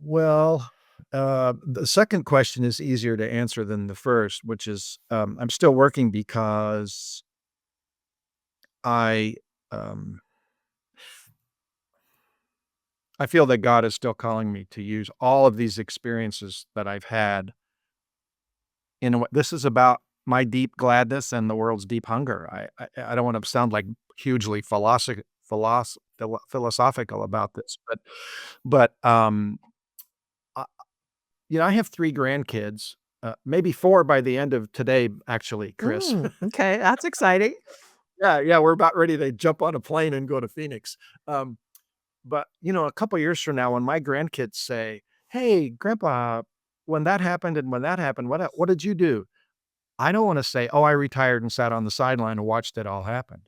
Well, the second question is easier to answer than the first, which is, I'm still working because I, um, I feel that God is still calling me to use all of these experiences that I've had in a way. This is about my deep gladness and the world's deep hunger. I don't want to sound like hugely philosophical about this, but I, I have 3 grandkids, maybe 4 by the end of today, actually, Chris. Okay, that's exciting. Yeah, yeah, we're about ready to jump on a plane and go to Phoenix. Um, but, a couple years from now, when my grandkids say, "Hey, grandpa, when that happened and when that happened, what did you do?" I don't wanna say, "Oh, I retired and sat on the sideline and watched it all happen."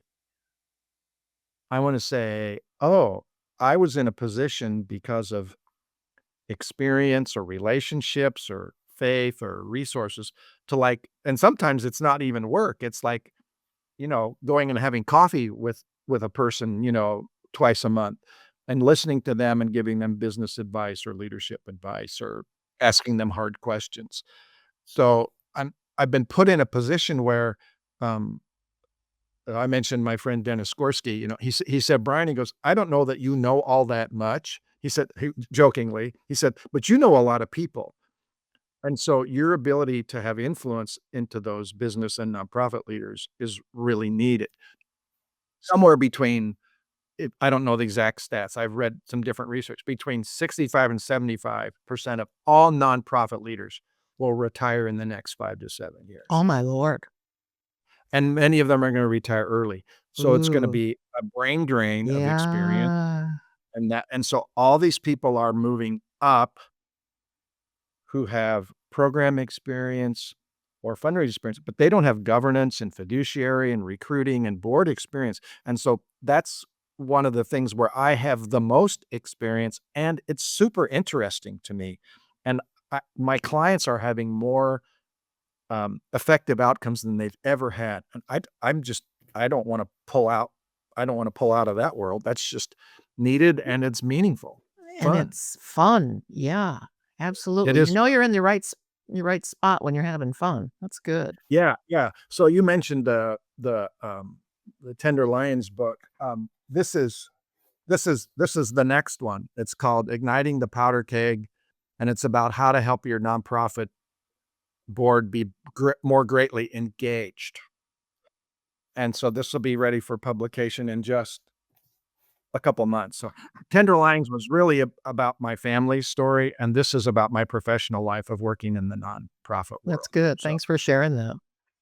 I wanna say, "Oh, I was in a position because of experience or relationships or faith or resources to, like," and sometimes it's not even work. It's like, going and having coffee with a person, twice a month and listening to them and giving them business advice or leadership advice or asking them hard questions. So, I've been put in a position where, um, I mentioned my friend Dennis Gorski, he said, "Brian," he goes, "I don't know that you know all that much." Jokingly, he said, "But you know a lot of people." And so your ability to have influence into those business and nonprofit leaders is really needed. Somewhere between, I don't know the exact stats, I've read some different research, between 65 and 75% of all nonprofit leaders will retire in the next 5 to 7 Oh years. my lord. And many of them are gonna retire early. So it's gonna Ooh, be a brain drain of experience, yeah. and so all these people are moving up who have program experience or fundraising experience, but they don't have governance and fiduciary and recruiting and board experience. And so that's one of the things where I have the most experience, and it's super interesting to me. And my clients are having more effective outcomes than they've ever had. And I'm just, I don't want to pull out. I don't want to pull out of that world. That's just needed and it's meaningful, And fun. it's fun. Yeah, It absolutely. You is. know you're in the your right spot when you're having fun. That's good. Yeah, yeah. So you mentioned the Tender Lions book. This is the next one. It's called Igniting the Powder Keg, and it's about how to help your nonprofit board be more greatly engaged. And so this will be ready for publication in just a couple months. So Tender Lions was really about my family story, and this is about my professional life of working in the nonprofit That's world. good. So Thanks for sharing that.